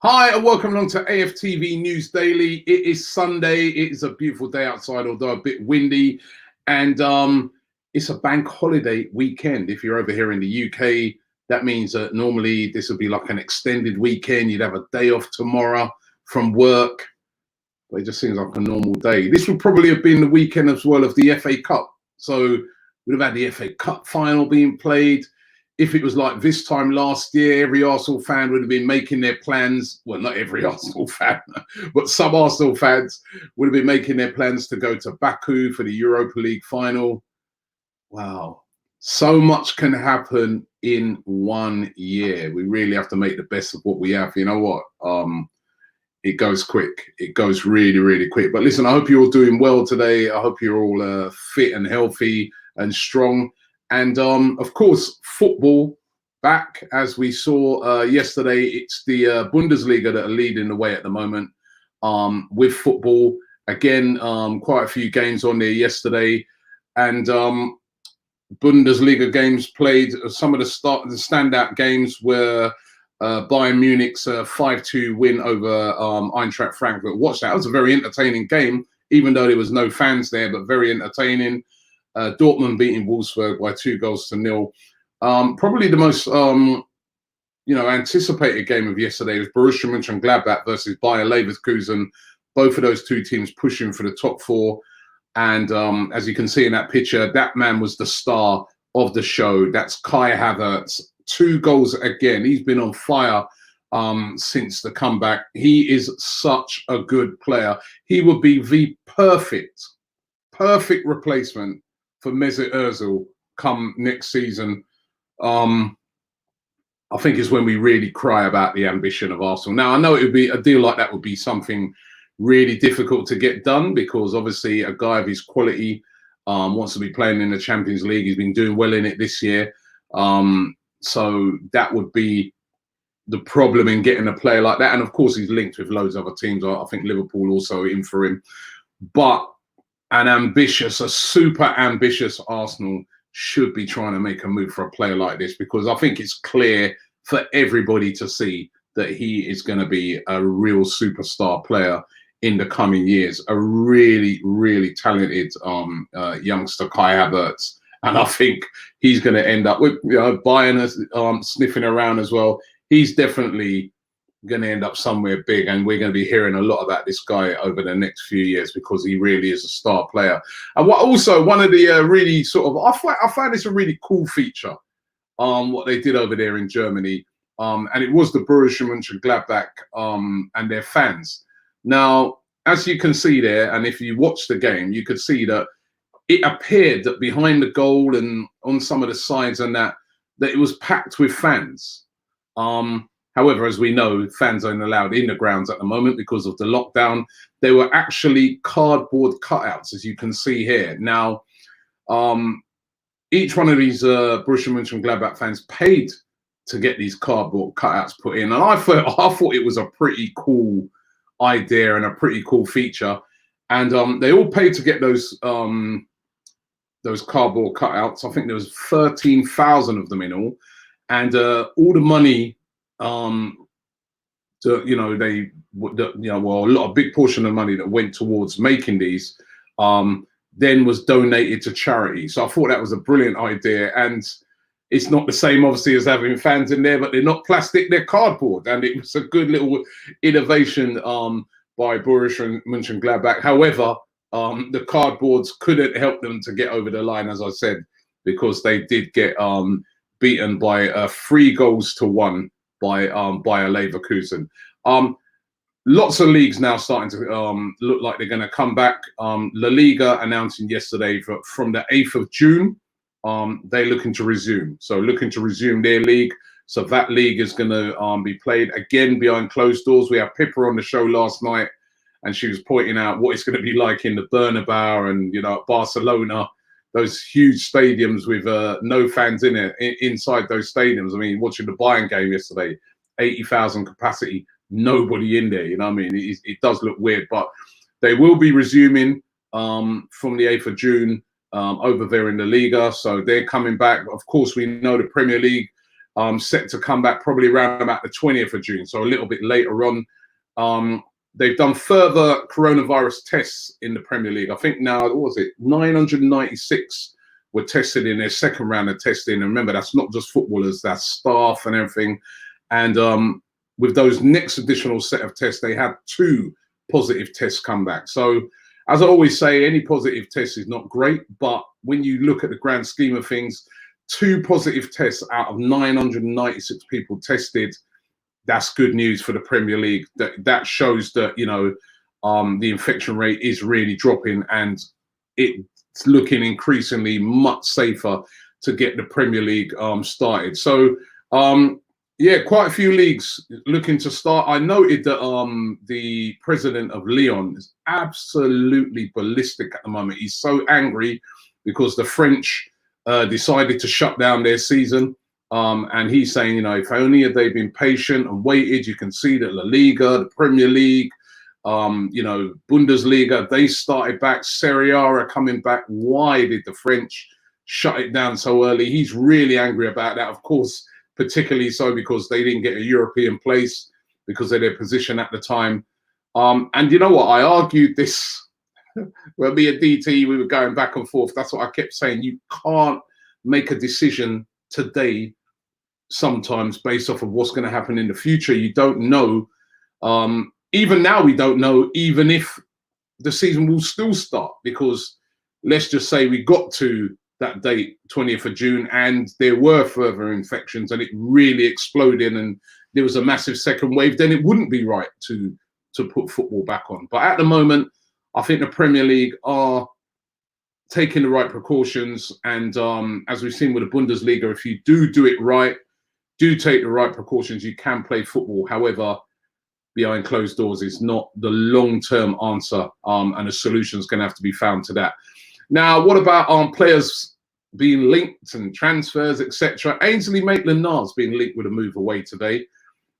Hi and welcome along to AFTV News Daily. It is Sunday. It is a beautiful day outside, although a bit windy, and it's a bank holiday weekend. If you're over here in the UK, that means that normally this would be like an extended weekend. You'd have a day off tomorrow from work, but it just seems like a normal day. This would probably have been the weekend as well of the FA Cup. So we'd have had the FA Cup final being played. If it was like this time last year, every Arsenal fan would have been making their plans. Well, not every Arsenal fan, but some Arsenal fans would have been making their plans to go to Baku for the Europa League final. Wow. So much can happen in 1 year. We really have to make the best of what we have. You know what? It goes quick. It goes really, really quick. But listen, I hope you're all doing well today. I hope you're all fit and healthy and strong. And of course, football back, as we saw yesterday. It's the Bundesliga that are leading the way at the moment with football. Again, quite a few games on there yesterday, and Bundesliga games played. Some of the standout games were Bayern Munich's 5-2 win over Eintracht Frankfurt. Watch that. It was a very entertaining game, even though there was no fans there, but very entertaining. Dortmund beating Wolfsburg by 2-0. Probably the most, anticipated game of yesterday was Borussia Mönchengladbach versus Bayer Leverkusen. Both of those two teams pushing for the top four. And as you can see in that picture, that man was the star of the show. That's Kai Havertz. 2 goals again. He's been on fire since the comeback. He is such a good player. He would be the perfect replacement for Mesut Ozil come next season. I think is when we really cry about the ambition of Arsenal. Now, I know it would be a deal like that would be something really difficult to get done, because obviously a guy of his quality wants to be playing in the Champions League. He's been doing well in it this year. So that would be the problem in getting a player like that. And of course, he's linked with loads of other teams. I think Liverpool also in for him. But a super ambitious Arsenal should be trying to make a move for a player like this, because I think it's clear for everybody to see that he is going to be a real superstar player in the coming years. A really, really talented youngster, Kai Havertz. And I think he's going to end up with Bayern sniffing around as well. He's definitely going to end up somewhere big, and we're going to be hearing a lot about this guy over the next few years, because he really is a star player. And what also one of the really sort of I find this a really cool feature, what they did over there in Germany, and it was the Borussia Mönchengladbach and their fans. Now, as you can see there, and if you watch the game, you could see that it appeared that behind the goal and on some of the sides and that it was packed with fans. However, as we know, fans aren't allowed in the grounds at the moment because of the lockdown. They were actually cardboard cutouts, as you can see here. Now, each one of these Borussia Mönchengladbach fans paid to get these cardboard cutouts put in, and I thought it was a pretty cool idea and a pretty cool feature. And they all paid to get those cardboard cutouts. I think there was 13,000 of them in all, and all the money. A big portion of the money that went towards making these then was donated to charity. So I thought that was a brilliant idea, and it's not the same obviously as having fans in there, but they're not plastic, they're cardboard, and it was a good little innovation by Borussia Mönchengladbach. However, the cardboards couldn't help them to get over the line, as I said, because they did get beaten by 3-1 by Bayer Leverkusen. Lots of leagues now starting to look like they're going to come back. La Liga announcing yesterday from the 8th of June, they're looking to resume. So looking to resume their league. So that league is going to be played again behind closed doors. We had Pippa on the show last night, and she was pointing out what it's going to be like in the Bernabeu and Barcelona. Those huge stadiums with no fans in it, inside those stadiums. I mean, watching the Bayern game yesterday, 80,000 capacity, nobody in there. You know what I mean? It does look weird, but they will be resuming from the 8th of June over there in the Liga. So they're coming back. Of course, we know the Premier League set to come back probably around about the 20th of June, so a little bit later on. They've done further coronavirus tests in the Premier League. I think now, what was it, 996 were tested in their second round of testing. And remember, that's not just footballers, that's staff and everything. And with those next additional set of tests, they had 2 positive tests come back. So as I always say, any positive test is not great, but when you look at the grand scheme of things, 2 positive tests out of 996 people tested, that's good news for the Premier League. That shows that, you know, the infection rate is really dropping, and it's looking increasingly much safer to get the Premier League started. So yeah, quite a few leagues looking to start. I noted that the president of Lyon is absolutely ballistic at the moment. He's so angry because the French decided to shut down their season. And he's saying, you know, if only had they been patient and waited. You can see that La Liga, the Premier League, you know, Bundesliga, they started back. Serie A are coming back. Why did the French shut it down so early? He's really angry about that, of course, particularly so because they didn't get a European place because of their position at the time. And you know what? I argued this when me and DT, we were going back and forth. That's what I kept saying. You can't make a decision today sometimes based off of what's going to happen in the future. You don't know. Even now, we don't know even if the season will still start, because let's just say we got to that date, 20th of June, and there were further infections and it really exploded and there was a massive second wave, then it wouldn't be right to put football back on. But at the moment, I think the Premier League are taking the right precautions. And as we've seen with the Bundesliga, if you do it right, do take the right precautions, you can play football. However, behind closed doors is not the long-term answer, and a solution is going to have to be found to that. Now, what about players being linked and transfers, etc.? Ainsley Maitland-Niles being linked with a move away today.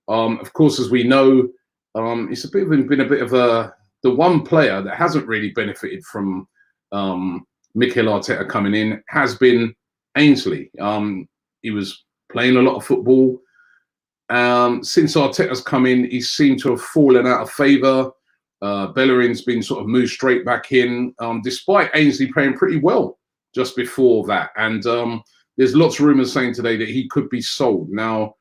Of course, as we know, it's been a bit of the one player that hasn't really benefited from Mikel Arteta coming in has been Ainsley. He was playing a lot of football. Since Arteta's come in, he seemed to have fallen out of favour. Bellerin's been sort of moved straight back in, despite Ainsley playing pretty well just before that. And there's lots of rumours saying today that he could be sold. Now,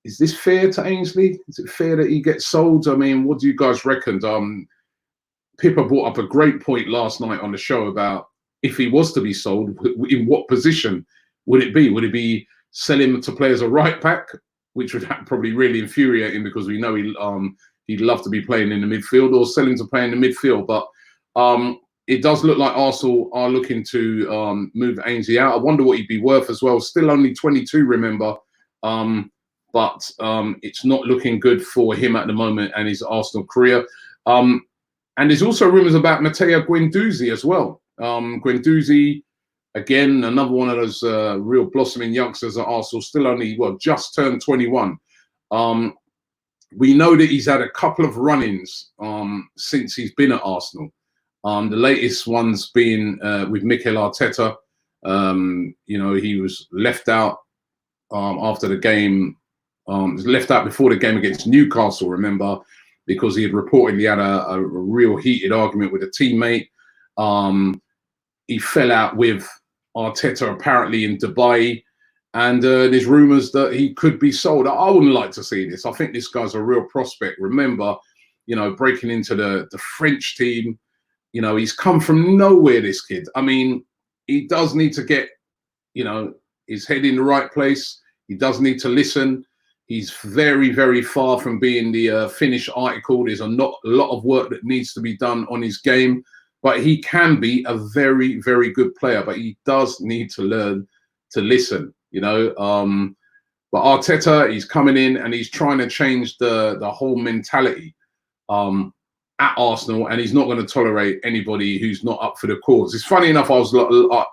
is this fair to Ainsley? Is it fair that he gets sold? I mean, what do you guys reckon? Pippa brought up a great point last night on the show about if he was to be sold, in what position would it be? Would it be sell him to play as a right back, which would probably really infuriate him because we know he'd love to be playing in the midfield, or sell him to play in the midfield? But it does look like Arsenal are looking to move Ainsley out. I wonder what he'd be worth as well. Still only 22, remember. But it's not looking good for him at the moment and his Arsenal career. And there's also rumours about Matteo Guendouzi as well. Guendouzi, again, another one of those real blossoming youngsters at Arsenal, still only, well, just turned 21. We know that he's had a couple of run-ins since he's been at Arsenal. The latest one's been with Mikel Arteta. You know, he was left out after the game. Was left out before the game against Newcastle, remember, because he had reportedly had a real heated argument with a teammate. He fell out with Arteta apparently in Dubai, and there's rumours that he could be sold. I wouldn't like to see this. I think this guy's a real prospect. Remember, you know, breaking into the French team, you know, he's come from nowhere, this kid. I mean, he does need to get, you know, his head in the right place. He does need to listen. He's very, very far from being the finished article. There's a lot of work that needs to be done on his game, but he can be a very, very good player. But he does need to learn to listen, you know. But Arteta, he's coming in and he's trying to change the whole mentality at Arsenal, and he's not going to tolerate anybody who's not up for the cause. It's funny enough, I was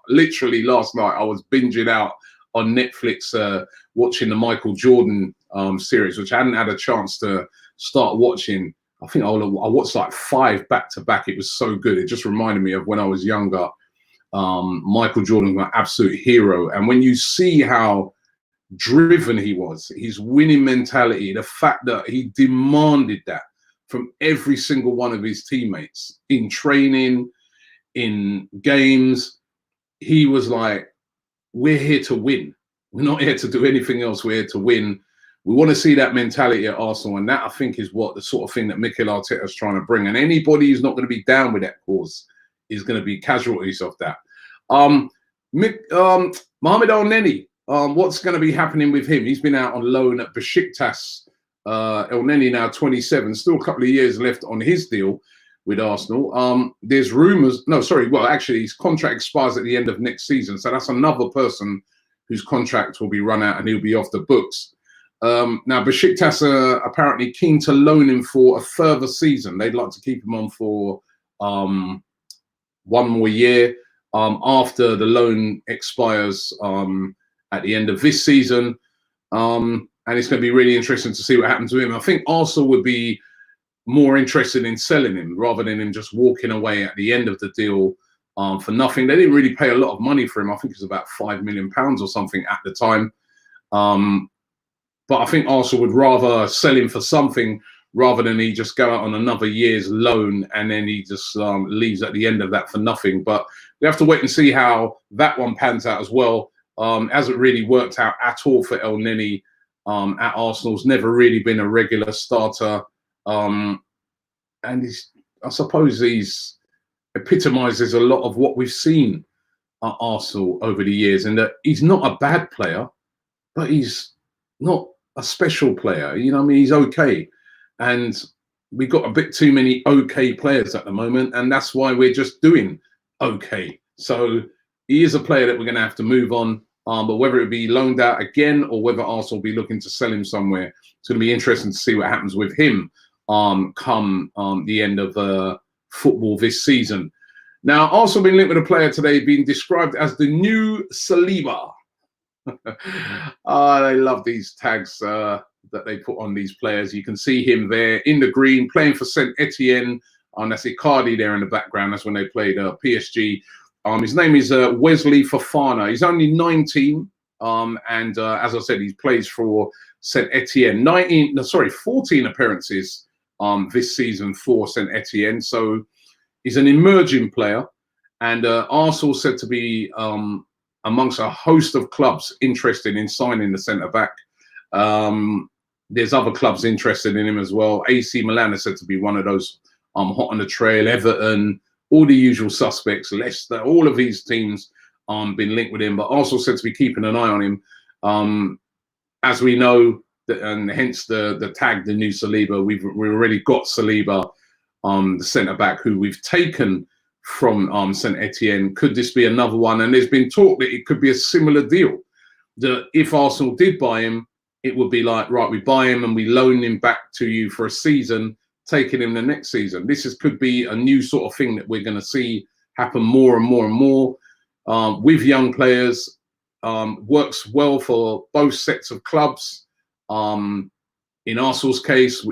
literally last night, I was binging out on Netflix watching the Michael Jordan series, which I hadn't had a chance to start watching. I think I watched like 5 back to back. It was so good. It just reminded me of when I was younger. Michael Jordan was my absolute hero. And when you see how driven he was, his winning mentality, the fact that he demanded that from every single one of his teammates in training, in games. He was like, we're here to win. We're not here to do anything else. We're here to win. We want to see that mentality at Arsenal. And that, I think, is what the sort of thing that Mikel Arteta is trying to bring. And anybody who's not going to be down with that cause is going to be casualties of that. Mohamed El-Neni, what's going to be happening with him? He's been out on loan at Besiktas. El-Neni now 27, still a couple of years left on his deal with Arsenal. There's rumours, no, sorry, well, actually, his contract expires at the end of next season. So that's another person whose contract will be run out and he'll be off the books. Now, Besiktas are apparently keen to loan him for a further season. They'd like to keep him on for one more year after the loan expires at the end of this season. And it's going to be really interesting to see what happens to him. I think Arsenal would be more interested in selling him rather than him just walking away at the end of the deal for nothing. They didn't really pay a lot of money for him. I think it was about £5 million or something at the time. But I think Arsenal would rather sell him for something rather than he just go out on another year's loan and then he just leaves at the end of that for nothing. But we have to wait and see how that one pans out as well. Hasn't really worked out at all for El-Neni at Arsenal. He's never really been a regular starter. And I suppose he's epitomises a lot of what we've seen at Arsenal over the years, and that he's not a bad player, but he's not a special player. You know what I mean? He's okay. And we've got a bit too many okay players at the moment, and that's why we're just doing okay. So he is a player that we're going to have to move on. But whether it be loaned out again or whether Arsenal will be looking to sell him somewhere, it's going to be interesting to see what happens with him come the end of football this season. Now, Arsenal been linked with a player today being described as the new Saliba. They love these tags that they put on these players. You can see him there in the green playing for Saint Etienne. That's Icardi there in the background. That's when they played PSG. His name is Wesley Fofana. He's only 19. And as I said, he plays for Saint Etienne. 14 appearances this season for Saint Etienne. So he's an emerging player. And Arsenal said to be amongst a host of clubs interested in signing the centre-back. There's other clubs interested in him as well. AC Milan is said to be one of those hot on the trail. Everton, all the usual suspects. Leicester, all of these teams been linked with him. But Arsenal said to be keeping an eye on him. As we know, and hence the tag, the new Saliba, we've already got Saliba, the centre-back, who we've taken from Saint Etienne. Could this be another one? And there's been talk that it could be a similar deal, that if Arsenal did buy him, it would be like, right, we buy him and we loan him back to you for a season, taking him the next season. This could be a new sort of thing that we're going to see happen more and more and more with young players. Works well for both sets of clubs. In Arsenal's case,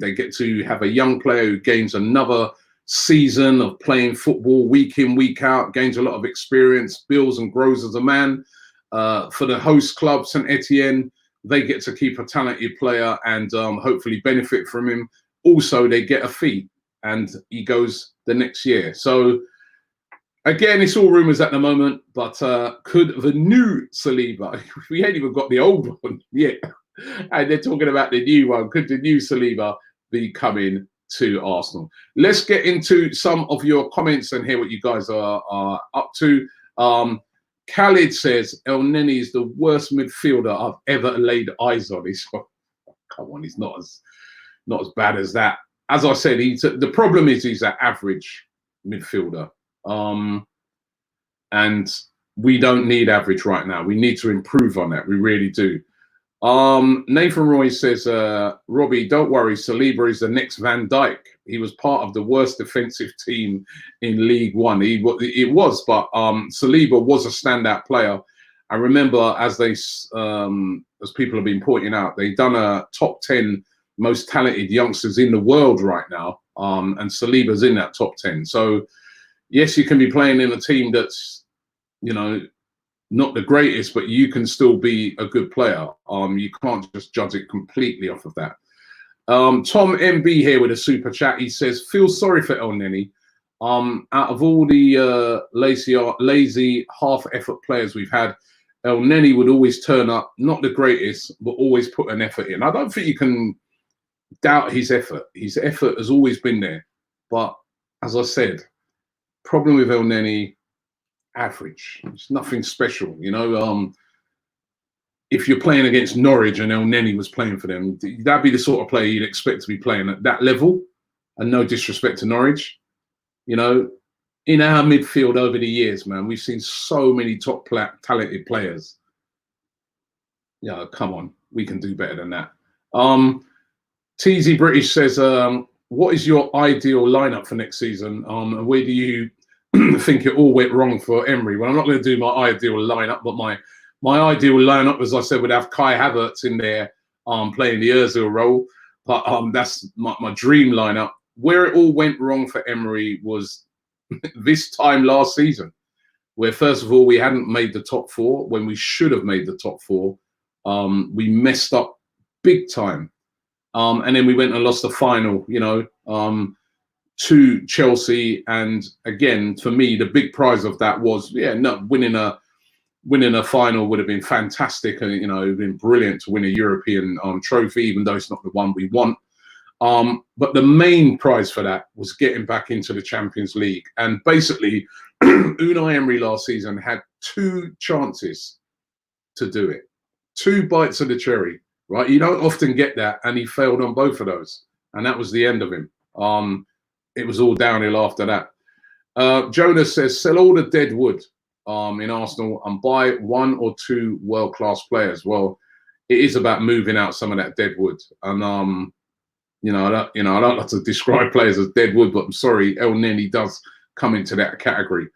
they get to have a young player who gains another season of playing football week in, week out, gains a lot of experience, builds and grows as a man. For the host club, Saint Etienne, they get to keep a talented player and hopefully benefit from him. Also, they get a fee and he goes the next year. So again, it's all rumours at the moment, but could the new Saliba, we ain't even got the old one yet, and they're talking about the new one, could the new Saliba be coming to Arsenal? Let's get into some of your comments and hear what you guys are up to. Khalid says, El-Neni is the worst midfielder I've ever laid eyes on. He's, oh, come on, he's not as bad as that. As I said, the problem is he's an average midfielder. And we don't need average right now. We need to improve on that. We really do. Nathan Roy says, Robbie, don't worry. Saliba is the next Van Dijk. He was part of the worst defensive team in League One. It was, but Saliba was a standout player. I remember, as people have been pointing out, they've done a top 10 most talented youngsters in the world right now, and Saliba's in that top 10. So, yes, you can be playing in a team that's, you know, not the greatest, but you can still be a good player. You can't just judge it completely off of that. Tom MB here with a super chat. He says, feel sorry for El Neni. Out of all the lazy half-effort players we've had, El Neni would always turn up, not the greatest, but always put an effort in. I don't think you can doubt his effort. His effort has always been there. But as I said, problem with El Neni, average. It's nothing special, you know. If you're playing against Norwich and El Neni was playing for them, that'd be the sort of player you'd expect to be playing at that level. And no disrespect to Norwich, you know, in our midfield over the years, man, we've seen so many top talented players. Yeah, come on, we can do better than that. TZ British says, what is your ideal lineup for next season? And where do you think it all went wrong for Emery? Well, I'm not going to do my ideal lineup, but my ideal lineup, as I said, would have Kai Havertz in there playing the Ozil role. But that's my dream lineup. Where it all went wrong for Emery was this time last season, where first of all, we hadn't made the top four when we should have made the top four. We messed up big time. And then we went and lost the final, you know, to Chelsea. And again, for me, the big prize of that was, winning a final would have been fantastic. And, you know, it would have been brilliant to win a European trophy, even though it's not the one we want. But the main prize for that was getting back into the Champions League. And basically, Unai Emery last season had 2 chances to do it. 2 bites of the cherry, right? You don't often get that. And he failed on both of those. And that was the end of him. It was all downhill after that. Jonas says, sell all the dead wood in Arsenal and buy 1 or 2 world-class players. Well, it is about moving out some of that dead wood. And, I don't like to describe players as dead wood, but I'm sorry, El Neni does come into that category.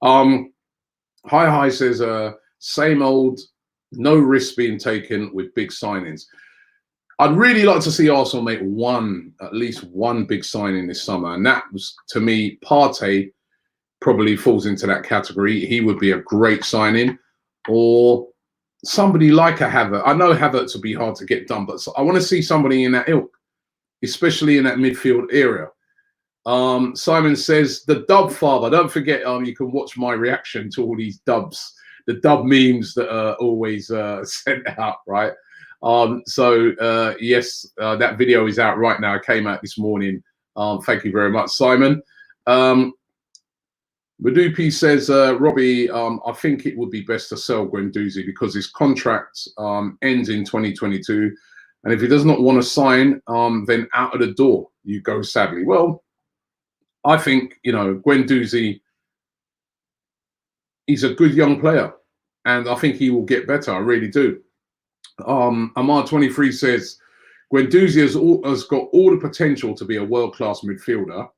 Hi says, same old, no risk being taken with big signings. I'd really like to see Arsenal make at least one big signing this summer. And that was, to me, Partey probably falls into that category. He would be a great signing. Or somebody like a Havertz. I know Havertz will be hard to get done, but I want to see somebody in that ilk, especially in that midfield area. Simon says, the dub father. Don't forget, you can watch my reaction to all these dubs, the dub memes that are always sent out, right? Yes, that video is out right now. It came out this morning. Thank you very much, Simon. Madupi says, Robbie, I think it would be best to sell Guendouzi because his contract ends in 2022. And if he does not want to sign, then out of the door you go, sadly. Well, I think, Guendouzi, he's a good young player. And I think he will get better. I really do. Amar23 says, Guendouzi has got all the potential to be a world-class midfielder.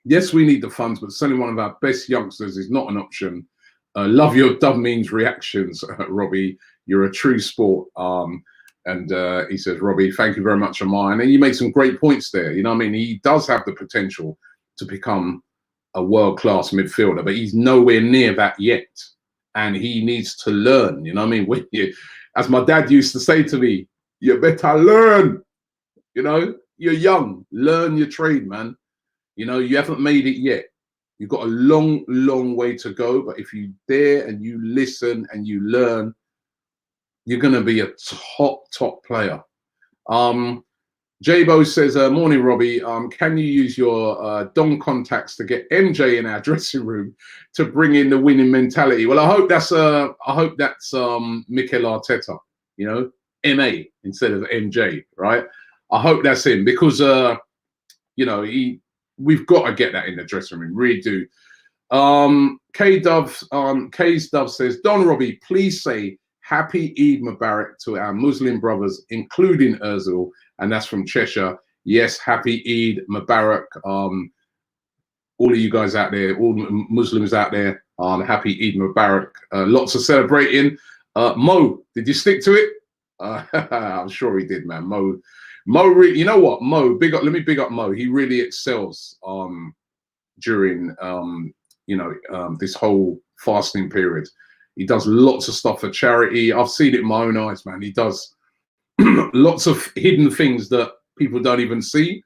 Yes, we need the funds, but selling one of our best youngsters is not an option. Love your dub means reactions, Robbie. You're a true sport. He says, Robbie, thank you very much, Amar. And then you made some great points there. You know what I mean? He does have the potential to become a world-class midfielder, but he's nowhere near that yet. And he needs to learn. You know what I mean? As my dad used to say to me, you better learn. You're young. Learn your trade, man. You haven't made it yet. You've got a long, long way to go. But if you dare and you listen and you learn, you're going to be a top player. Jabo says, morning, Robbie. Can you use your Don contacts to get MJ in our dressing room to bring in the winning mentality? Well, I hope that's Mikel Arteta, MA instead of MJ, right? I hope that's him because, we've got to get that in the dressing room, really do. K's Dove says, Don Robbie, please say Happy Eid Mubarak to our Muslim brothers, including Ozil, and that's from Cheshire. Yes, Happy Eid Mubarak. All of you guys out there, all Muslims out there, Happy Eid Mubarak. Lots of celebrating. Mo, did you stick to it? I'm sure he did, man. Mo, you know what? Mo, let me big up Mo. He really excels during this whole fasting period. He does lots of stuff for charity. I've seen it in my own eyes, man. He does lots of hidden things that people don't even see.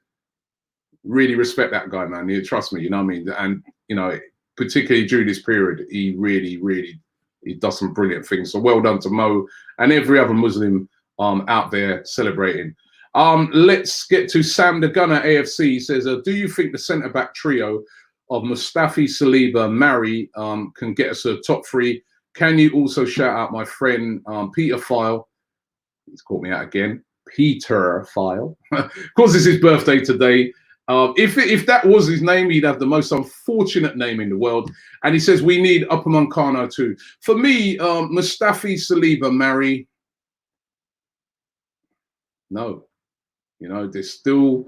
Really respect that guy, man. You trust me, you know what I mean? And, you know, particularly during this period, he really, he does some brilliant things. So well done to Mo and every other Muslim out there celebrating. Let's get to Sam the Gunner AFC. He says, do you think the centre-back trio of Mustafi, Saliba, Mari can get us a top 3? Can you also shout out my friend Peter File? He's caught me out again. Peter File. Of course, it's his birthday today. If that was his name, he'd have the most unfortunate name in the world. And he says, we need Upamecano too. For me, Mustafi, Saliba, Mari, no. You know, there's still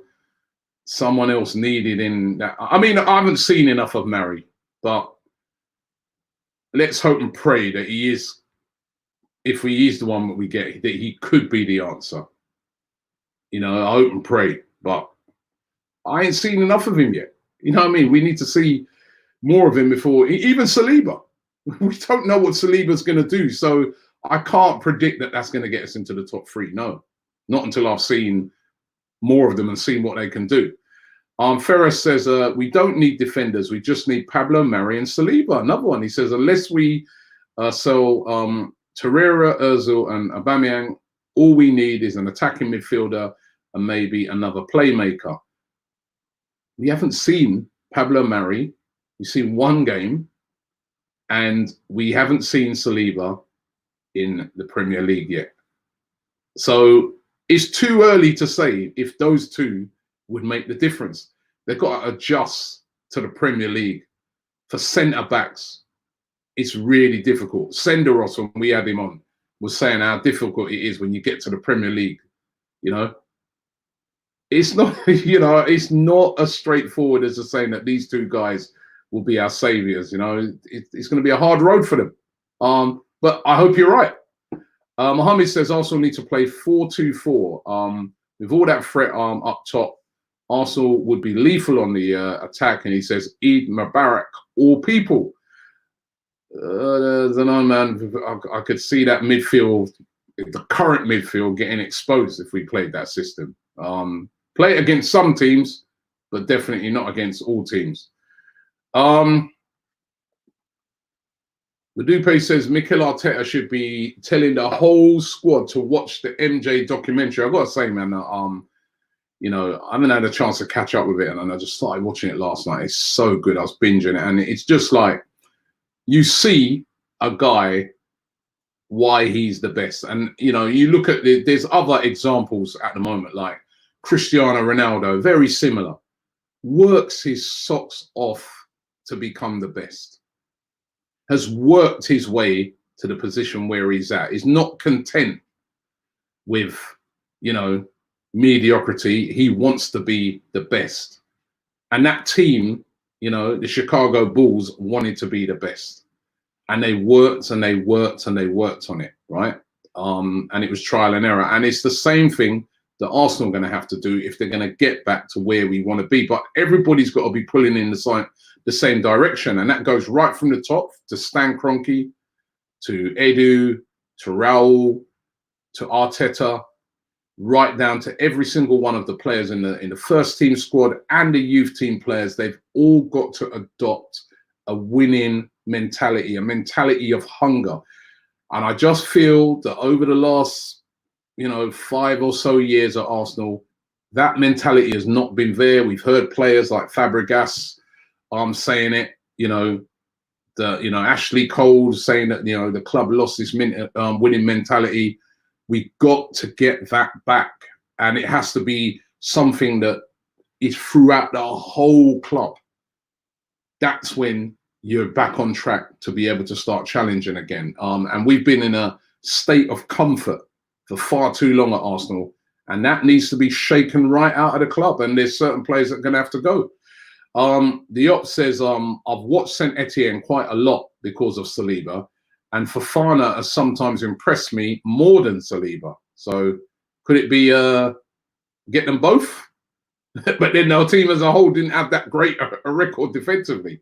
someone else needed in that. I mean, I haven't seen enough of Mari, but let's hope and pray that he is, if he is the one that we get, that he could be the answer. You know, I hope and pray, but I ain't seen enough of him yet. You know what I mean? We need to see more of him before, even Saliba. We don't know what Saliba's going to do. So I can't predict that that's going to get us into the top 3. No, not until I've seen more of them and seen what they can do. Ferris says, we don't need defenders. We just need Pablo, Mari, and Saliba. Another one. He says, unless we sell Torreira, Ozil, and Aubameyang, all we need is an attacking midfielder and maybe another playmaker. We haven't seen Pablo Mari. We've seen one game, and we haven't seen Saliba in the Premier League yet. So it's too early to say if those two would make the difference. They've got to adjust to the Premier League. For centre-backs, it's really difficult. Senderos, when we had him on, was saying how difficult it is when you get to the Premier League, you know? It's not, you know, it's not as straightforward as saying that these two guys will be our saviours, you know? It's going to be a hard road for them. But I hope you're right. Mohammed says Arsenal need to play 4-2-4. With all that threat up top, Arsenal would be lethal on the attack. And he says, Eid Mubarak, all people. I don't know, man. I could see that midfield, the current midfield, getting exposed if we played that system. Play it against some teams, but definitely not against all teams. Madupe says Mikel Arteta should be telling the whole squad to watch the MJ documentary. I've got to say, man, you know, I haven't had a chance to catch up with it, and I just started watching it last night. It's so good. I was binging it, and it's just like you see a guy why he's the best. And, you know, you look at there's other examples at the moment, like Cristiano Ronaldo, very similar, works his socks off to become the best, has worked his way to the position where he's at. He's not content with, you know, mediocrity. He wants to be the best. And that team, you know, the Chicago Bulls wanted to be the best. And they worked and they worked and they worked on it, right? And it was trial and error. And it's the same thing that Arsenal are going to have to do if they're going to get back to where we want to be. But everybody's got to be pulling in the same direction. And that goes right from the top to Stan Kroenke, to Edu, to Raul, to Arteta, right down to every single one of the players in the first team squad and the youth team players. They've all got to adopt a winning mentality, a mentality of hunger. And I just feel that over the last, you know, 5 or so years at Arsenal, that mentality has not been there. We've heard players like Fabregas saying it, you know, Ashley Cole saying that, you know, the club lost this winning mentality. We got to get that back, and it has to be something that is throughout the whole club. That's when you're back on track to be able to start challenging again. And we've been in a state of comfort for far too long at Arsenal, and that needs to be shaken right out of the club. And there's certain players that are going to have to go. The op says, I've watched Saint Etienne quite a lot because of Saliba, and Fofana has sometimes impressed me more than Saliba. So could it be get them both? But then our team as a whole didn't have that great a record defensively.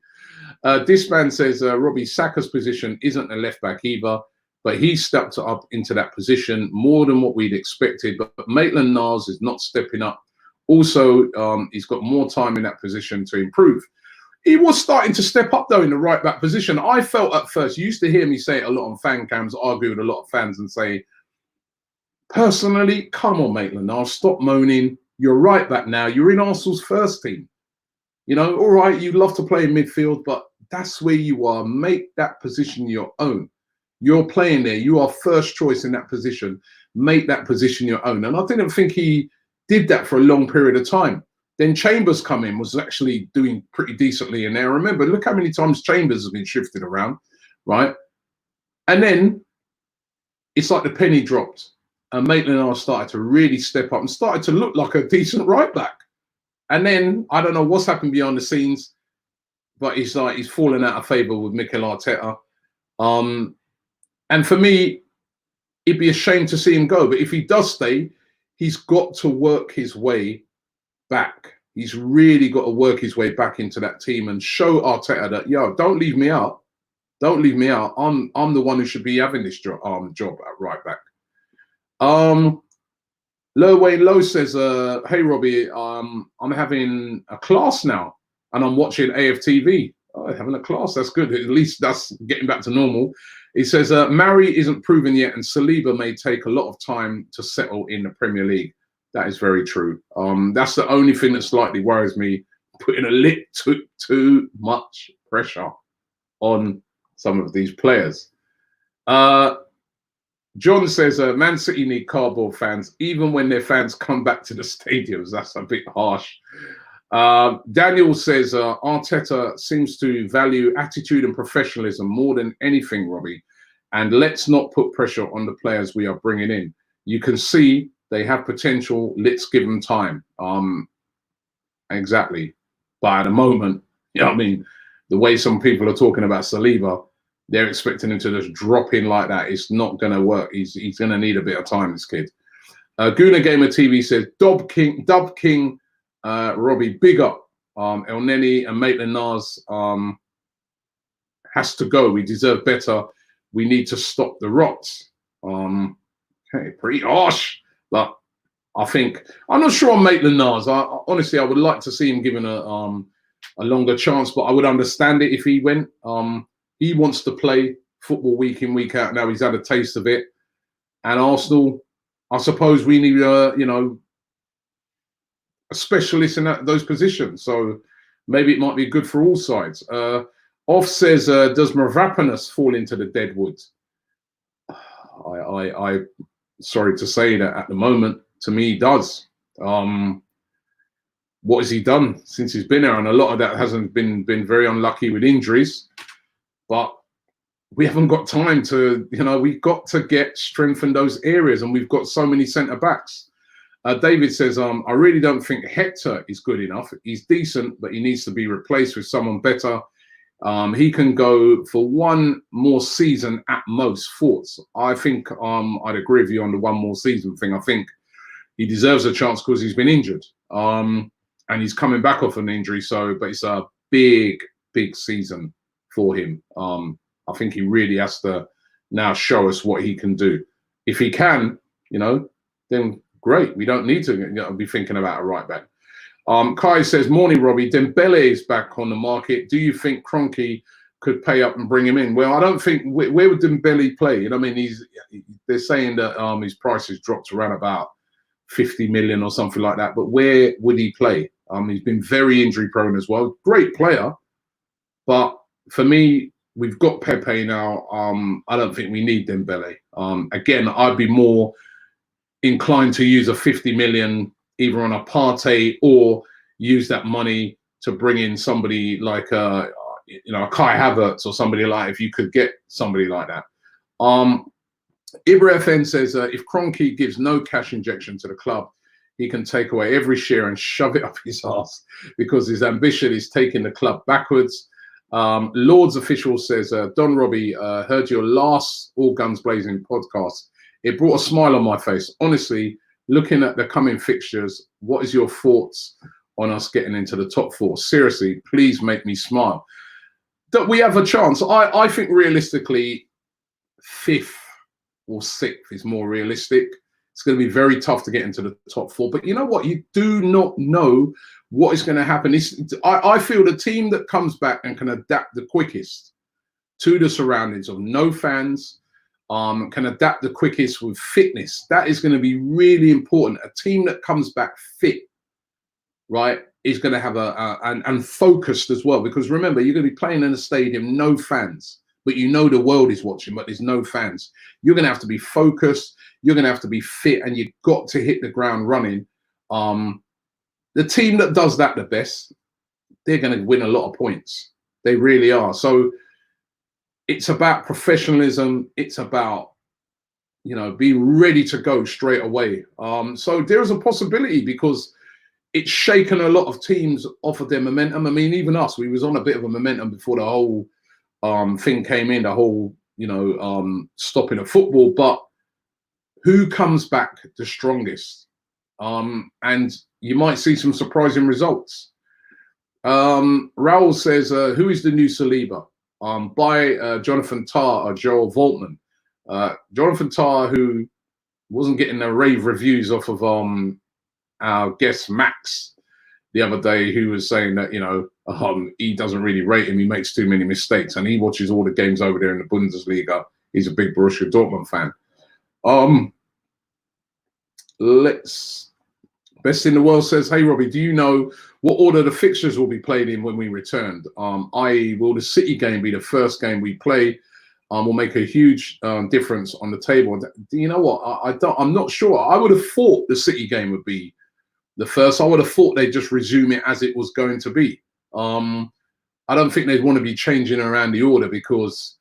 This man says Robbie Saka's position isn't a left back either, but he stepped up into that position more than what we'd expected. But Maitland-Niles is not stepping up. Also, he's got more time in that position to improve. He was starting to step up, though, in the right back position. I felt at first, you used to hear me say it a lot on fan cams, argue with a lot of fans and say, personally, come on, Maitland-Niles, stop moaning. You're right back now. You're in Arsenal's first team. You know, all right, you love to play in midfield, but that's where you are. Make that position your own. You're playing there. You are first choice in that position. Make that position your own. And I didn't think he did that for a long period of time. Then Chambers come in, was actually doing pretty decently in there. Remember, look how many times Chambers has been shifted around, right? And then it's like the penny dropped. And Maitland-Niles started to really step up and started to look like a decent right back. And then I don't know what's happened behind the scenes, but he's fallen out of favour with Mikel Arteta. And for me, it'd be a shame to see him go. But if he does stay, he's got to work his way back. He's really got to work his way back into that team and show Arteta that, yo, don't leave me out. Don't leave me out. I'm the one who should be having this job at right back. Low Wayne Low says, hey Robbie, I'm having a class now and I'm watching AFTV. Oh, having a class, that's good. At least that's getting back to normal. He says, Mari isn't proven yet and Saliba may take a lot of time to settle in the Premier League. That is very true. That's the only thing that slightly worries me, putting a little too much pressure on some of these players. John says, Man City need cardboard fans, even when their fans come back to the stadiums. That's a bit harsh. Daniel says, Arteta seems to value attitude and professionalism more than anything, Robbie. And let's not put pressure on the players we are bringing in. You can see they have potential. Let's give them time. Exactly. But at the moment, you know what I mean? The way some people are talking about Saliba, they're expecting him to just drop in like that. It's not going to work. He's going to need a bit of time, this kid. Guna Gamer TV says, Dub King, Robbie, big up. El Neni and Maitland-Niles has to go. We deserve better. We need to stop the rots. Okay, pretty harsh. But I think, I'm not sure on Maitland-Niles. Honestly, I would like to see him given a longer chance, but I would understand it if he went. He wants to play football week in, week out. Now he's had a taste of it. And Arsenal, I suppose we need, you know, a specialist in those positions. So maybe it might be good for all sides. Off says, does Mavropanos fall into the dead woods? I sorry to say that at the moment, to me, he does. What has he done since he's been there? And a lot of that hasn't been very unlucky with injuries. But we haven't got time to, you know, we've got to get strengthened those areas, and we've got so many centre backs. David says, I really don't think Hector is good enough. He's decent, but he needs to be replaced with someone better. He can go for one more season at most. Thoughts? I think I'd agree with you on the one more season thing. I think he deserves a chance because he's been injured. And he's coming back off an injury. So, but it's a big season for him. I think he really has to now show us what he can do. If he can, you know, then great. We don't need to be thinking about a right back. Kai says, morning, Robbie. Dembele is back on the market. Do you think Kroenke could pay up and bring him in? Well, I don't think. Where would Dembele play? You know, I mean, they're saying that his price has dropped around about 50 million or something like that. But where would he play? He's been very injury prone as well. Great player, but for me, we've got Pepe now. I don't think we need Dembele. Again, I'd be more inclined to use a 50 million either on a Partey or use that money to bring in somebody like a Kai Havertz or somebody like, if you could get somebody like that. Ibra FN says, if Kroenke gives no cash injection to the club, he can take away every share and shove it up his ass because his ambition is taking the club backwards. Lord's Official says, Don Robbie, heard your last All Guns Blazing podcast. It brought a smile on my face. Honestly, looking at the coming fixtures, what is your thoughts on us getting into the top four? Seriously, please make me smile. that we have a chance. I think realistically, 5th or 6th is more realistic. It's going to be very tough to get into the top 4. But you know what? You do not know what is going to happen. I feel the team that comes back and can adapt the quickest to the surroundings of no fans, can adapt the quickest with fitness. That is going to be really important. A team that comes back fit, right, is going to have and focused as well. Because remember, you're going to be playing in a stadium, no fans, but you know the world is watching, but there's no fans. You're going to have to be focused. You're going to have to be fit, and you've got to hit the ground running. The team that does that the best, they're going to win a lot of points. They really are. So it's about professionalism. It's about, you know, being ready to go straight away. So there is a possibility, because it's shaken a lot of teams off of their momentum. I mean, even us, we was on a bit of a momentum before the whole thing came in, the whole, you know, stopping of football. But who comes back the strongest? And you might see some surprising results. Raul says, who is the new Saliba? By Jonathan Tah or Joel Voltman. Jonathan Tah, who wasn't getting the rave reviews off of our guest Max the other day, who was saying that, you know, he doesn't really rate him. He makes too many mistakes, and he watches all the games over there in the Bundesliga. He's a big Borussia Dortmund fan. Best in the World says, hey, Robbie, do you know what order the fixtures will be played in when we returned? I.e., will the City game be the first game we play? Will make a huge difference on the table. Do you know what? I'm not sure. I would have thought the City game would be the first. I would have thought they'd just resume it as it was going to be. I don't think they'd want to be changing around the order, because,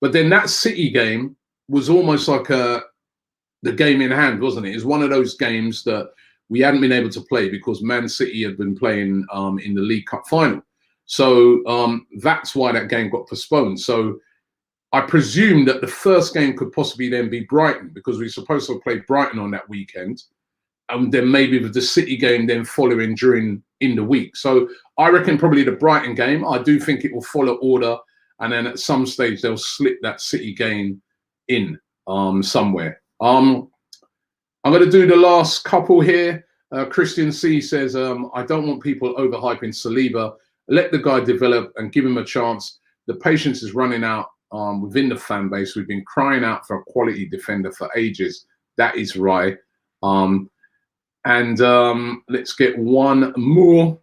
but then that City game was almost like the game in hand, wasn't it? It was one of those games that we hadn't been able to play because Man City had been playing in the League Cup final. So that's why that game got postponed. So I presume that the first game could possibly then be Brighton, because we're supposed to play Brighton on that weekend. And then maybe with the City game then following in the week. So I reckon probably the Brighton game. I do think it will follow order. And then at some stage, they'll slip that City game in somewhere. I'm going to do the last couple here. Christian C says, I don't want people overhyping Saliba. Let the guy develop and give him a chance. The patience is running out within the fan base. We've been crying out for a quality defender for ages. That is right. Let's get one more.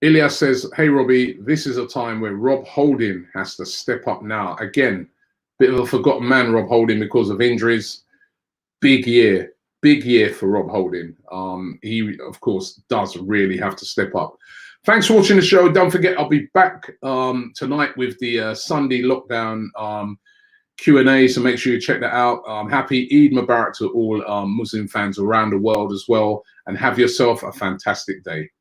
Ilya says, hey, Robbie, this is a time where Rob Holding has to step up now. Again, bit of a forgotten man, Rob Holding, because of injuries. Big year for Rob Holding. He, of course, does really have to step up. Thanks for watching the show. Don't forget, I'll be back tonight with the Sunday lockdown Q&A, so make sure you check that out. Happy Eid Mubarak to all Muslim fans around the world as well, and have yourself a fantastic day.